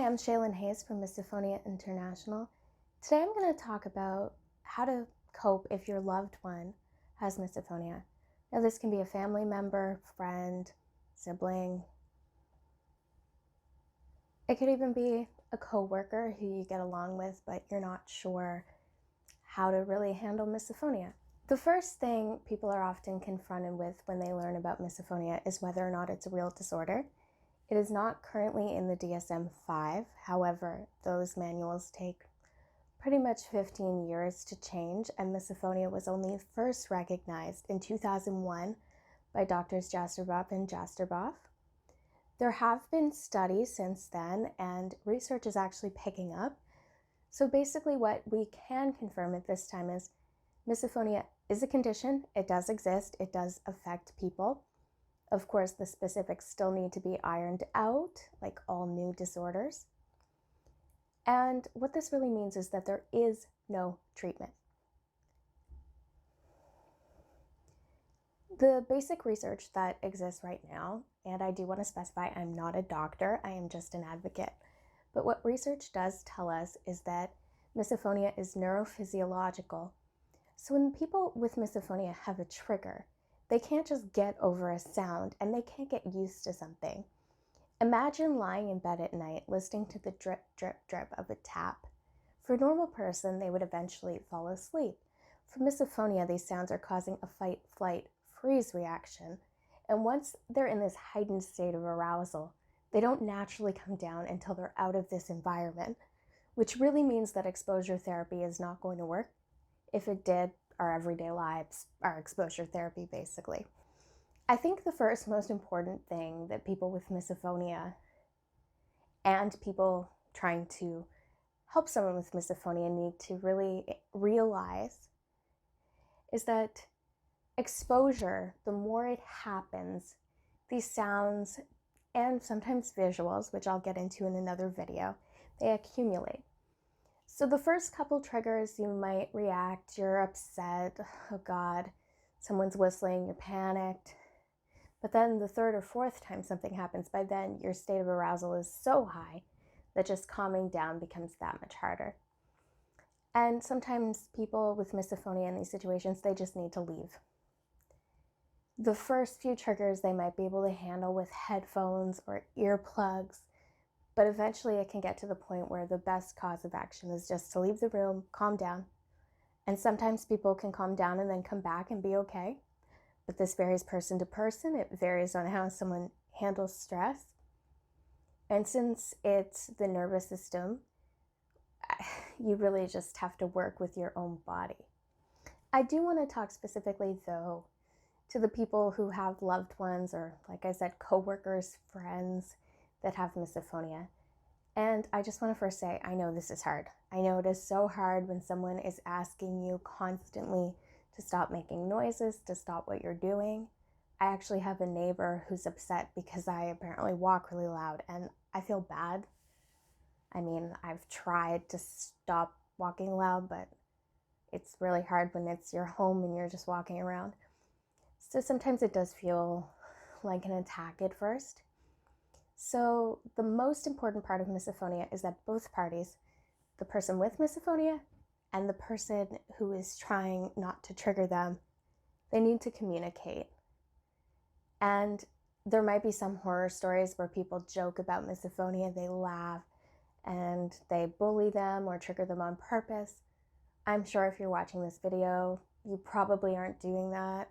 I'm Shaylin Hayes from Misophonia International. Today I'm going to talk about how to cope if your loved one has misophonia. Now, this can be a family member, friend, sibling. It could even be a coworker who you get along with, but you're not sure how to really handle misophonia. The first thing people are often confronted with when they learn about misophonia is whether or not it's a real disorder. It is not currently in the DSM-5. However, those manuals take pretty much 15 years to change, and misophonia was only first recognized in 2001 by Drs. Jastreboff and Jastreboff. There have been studies since then, and research is actually picking up. So basically what we can confirm at this time is misophonia is a condition. It does exist. It does affect people. Of course, the specifics still need to be ironed out, like all new disorders. And what this really means is that there is no treatment. The basic research that exists right now, and I do want to specify I'm not a doctor, I am just an advocate, but what research does tell us is that misophonia is neurophysiological. So when people with misophonia have a trigger, they can't just get over a sound, and they can't get used to something. Imagine lying in bed at night listening to the drip, drip, drip of a tap. For a normal person, they would eventually fall asleep. For misophonia, these sounds are causing a fight, flight, freeze reaction. And once they're in this heightened state of arousal, they don't naturally come down until they're out of this environment, which really means that exposure therapy is not going to work. If it did, our everyday lives are exposure therapy, basically. I think the first most important thing that people with misophonia and people trying to help someone with misophonia need to really realize is that exposure, the more it happens, these sounds and sometimes visuals, which I'll get into in another video, they accumulate. So the first couple triggers, you might react, you're upset, oh God, someone's whistling, you're panicked. But then the third or fourth time something happens, by then your state of arousal is so high that just calming down becomes that much harder. And sometimes people with misophonia in these situations, they just need to leave. The first few triggers they might be able to handle with headphones or earplugs, but eventually it can get to the point where the best cause of action is just to leave the room, calm down. And sometimes people can calm down and then come back and be okay. But this varies person to person. It varies on how someone handles stress. And since it's the nervous system, you really just have to work with your own body. I do want to talk specifically, though, to the people who have loved ones or, like I said, coworkers, friends that have misophonia. And I just want to first say, I know this is hard. I know it is so hard when someone is asking you constantly to stop making noises, to stop what you're doing. I actually have a neighbor who's upset because I apparently walk really loud, and I feel bad. I mean, I've tried to stop walking loud, but it's really hard when it's your home and you're just walking around. So sometimes it does feel like an attack at first. So the most important part of misophonia is that both parties, the person with misophonia and the person who is trying not to trigger them, they need to communicate. And there might be some horror stories where people joke about misophonia, they laugh, and they bully them or trigger them on purpose. I'm sure if you're watching this video, you probably aren't doing that.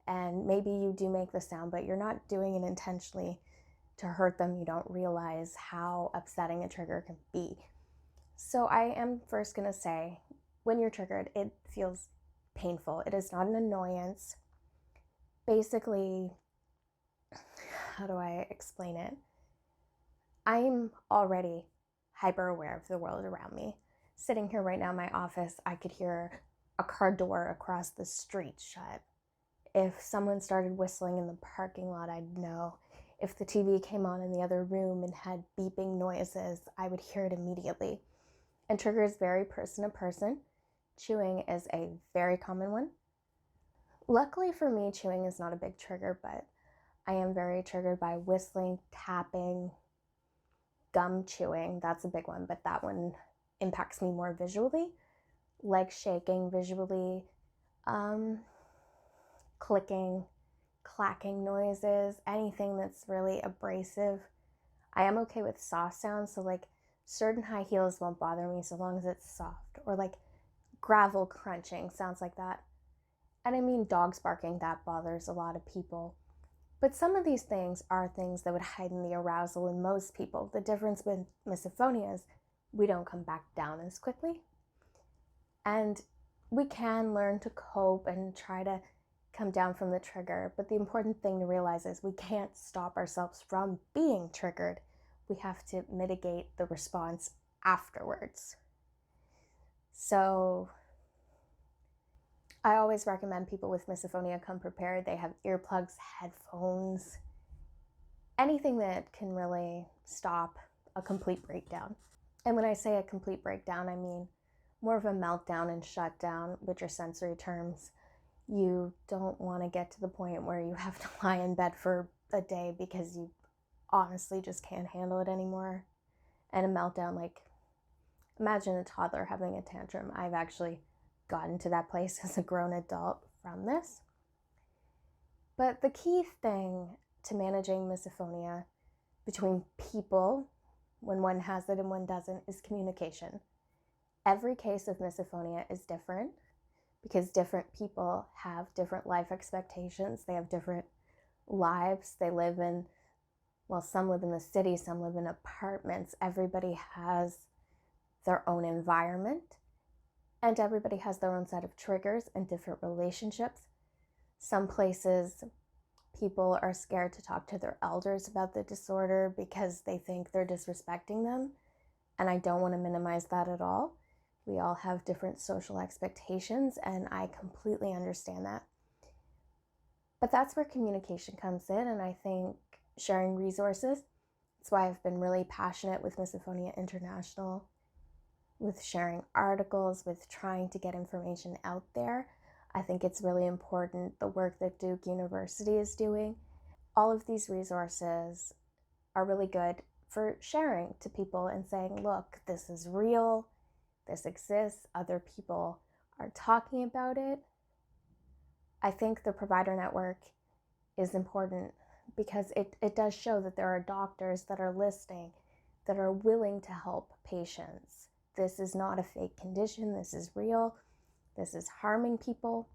And maybe you do make the sound, but you're not doing it intentionally to hurt them. You don't realize how upsetting a trigger can be. So I am first going to say, when you're triggered, it feels painful. It is not an annoyance. Basically, how do I explain it? I'm already hyper aware of the world around me. Sitting here right now in my office, I could hear a car door across the street shut. If someone started whistling in the parking lot, I'd know. If the TV came on in the other room and had beeping noises, I would hear it immediately. And triggers vary person to person. Chewing is a very common one. Luckily for me, chewing is not a big trigger, but I am very triggered by whistling, tapping, Gum chewing, that's a big one, but that one impacts me more visually. Leg shaking visually, clicking, clacking noises, anything that's really abrasive. I am okay with soft sounds, so like certain high heels won't bother me so long as it's soft, or like gravel crunching, sounds like that. And I mean, dogs barking, that bothers a lot of people. But some of these things are things that would heighten the arousal in most people. The difference with misophonia is we don't come back down as quickly. And we can learn to cope and try to come down from the trigger. But the important thing to realize is we can't stop ourselves from being triggered. We have to mitigate the response afterwards. So I always recommend people with misophonia come prepared. They have earplugs, headphones, anything that can really stop a complete breakdown. And when I say a complete breakdown, I mean more of a meltdown and shutdown, which are sensory terms. You don't want to get to the point where you have to lie in bed for a day because you honestly just can't handle it anymore. And a meltdown, like imagine a toddler having a tantrum. I've actually gotten to that place as a grown adult from this. But the key thing to managing misophonia between people, when one has it and one doesn't, is communication. Every case of misophonia is different because different people have different life expectations. They have different lives. They live in, well, some live in the city, some live in apartments. Everybody has their own environment, and everybody has their own set of triggers and different relationships. Some places, people are scared to talk to their elders about the disorder because they think they're disrespecting them. And I don't want to minimize that at all. We all have different social expectations, and I completely understand that. But that's where communication comes in, and I think sharing resources. That's why I've been really passionate with Misophonia International, with sharing articles, with trying to get information out there. I think it's really important, the work that Duke University is doing. All of these resources are really good for sharing to people and saying, look, this is real, this exists, other people are talking about it. I think the provider network is important because it does show that there are doctors that are listening, that are willing to help patients. This is not a fake condition, this is real, this is harming people.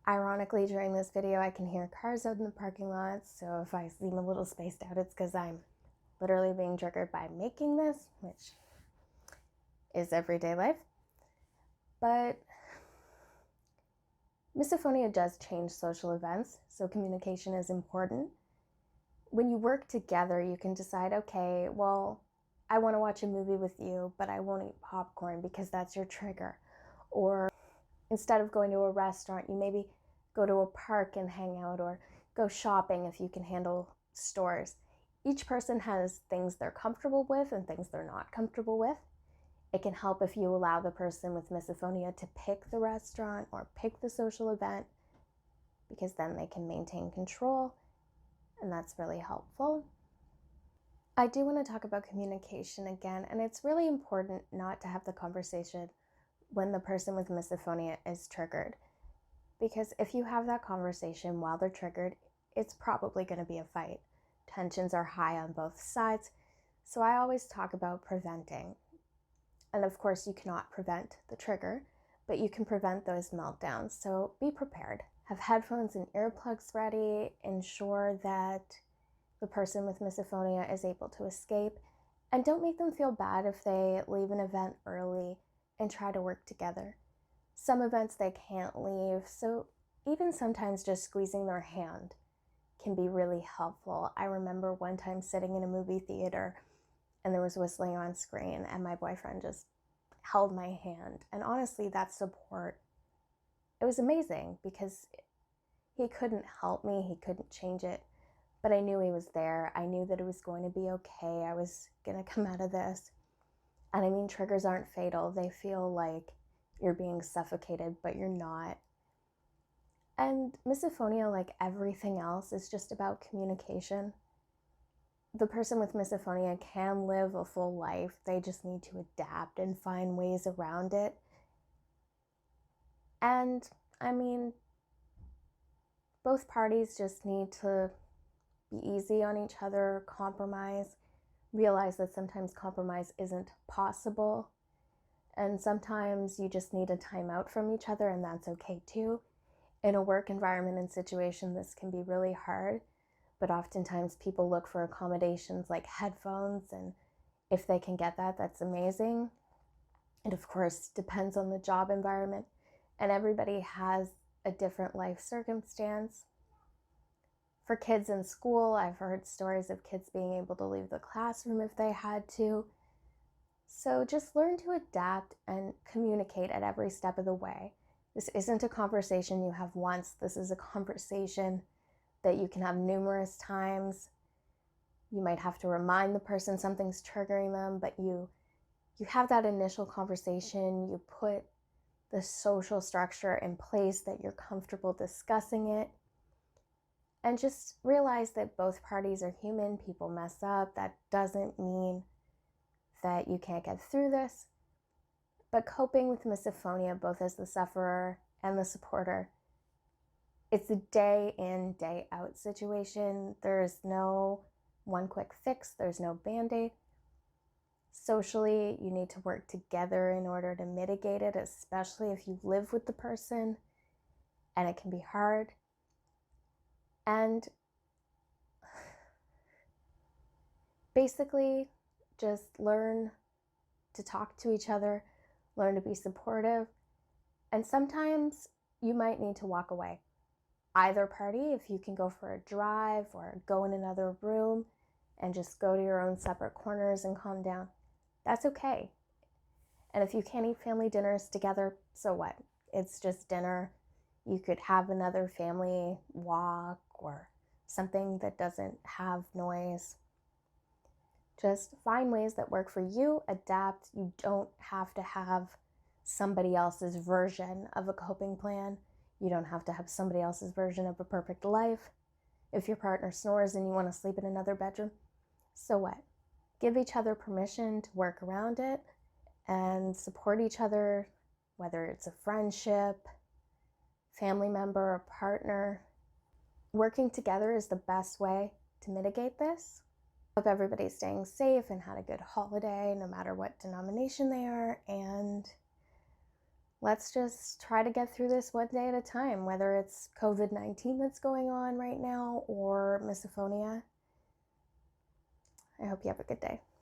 Ironically, during this video, I can hear cars out in the parking lot, so if I seem a little spaced out, it's because I'm literally being triggered by making this, which is everyday life. But misophonia does change social events, so communication is important. When you work together, you can decide, okay, well, I want to watch a movie with you, but I won't eat popcorn because that's your trigger. Or instead of going to a restaurant, you maybe go to a park and hang out, or go shopping if you can handle stores. Each person has things they're comfortable with and things they're not comfortable with. It can help if you allow the person with misophonia to pick the restaurant or pick the social event, because then they can maintain control, and that's really helpful. I do want to talk about communication again, and it's really important not to have the conversation when the person with misophonia is triggered. Because if you have that conversation while they're triggered, it's probably going to be a fight. Tensions are high on both sides. So I always talk about preventing. And of course, you cannot prevent the trigger, but you can prevent those meltdowns. So be prepared. Have headphones and earplugs ready. Ensure that the person with misophonia is able to escape. And don't make them feel bad if they leave an event early and try to work together. Some events they can't leave, so even sometimes just squeezing their hand can be really helpful. I remember one time sitting in a movie theater and there was whistling on screen and my boyfriend just held my hand. And honestly, that support, it was amazing because he couldn't help me, he couldn't change it, but I knew he was there. I knew that it was going to be okay. I was going to come out of this. And I mean, triggers aren't fatal. They feel like you're being suffocated, but you're not. And misophonia, like everything else, is just about communication. the person with misophonia can live a full life. They just need to adapt and find ways around it. And I mean, both parties just need to be easy on each other, compromise, realize that sometimes compromise isn't possible. And sometimes you just need a timeout from each other, and that's okay too. In a work environment and situation, this can be really hard, but oftentimes people look for accommodations like headphones, and if they can get that, that's amazing. It, of course, depends on the job environment, and everybody has a different life circumstance. For kids in school, I've heard stories of kids being able to leave the classroom if they had to. So just learn to adapt and communicate at every step of the way. This isn't a conversation you have once. This is a conversation that you can have numerous times. You might have to remind the person something's triggering them, but you have that initial conversation. You put the social structure in place that you're comfortable discussing it. And just realize that both parties are human. People mess up. That doesn't mean that you can't get through this. But coping with misophonia, both as the sufferer and the supporter, it's a day in, day out situation. There's no one quick fix. There's no Band-Aid. Socially, you need to work together in order to mitigate it, especially if you live with the person, and it can be hard. And basically, just learn to talk to each other, learn to be supportive, and sometimes you might need to walk away. Either party, if you can go for a drive or go in another room and just go to your own separate corners and calm down, that's okay. And if you can't eat family dinners together, so what? It's just dinner. You could have another family walk or something that doesn't have noise. Just find ways that work for you, adapt. You don't have to have somebody else's version of a coping plan. You don't have to have somebody else's version of a perfect life. If your partner snores and you want to sleep in another bedroom, so what? Give each other permission to work around it and support each other, whether it's a friendship, family member, or partner. Working together is the best way to mitigate this. Hope everybody's staying safe and had a good holiday, no matter what denomination they are, and let's just try to get through this one day at a time, whether it's COVID-19 that's going on right now or misophonia. I hope you have a good day.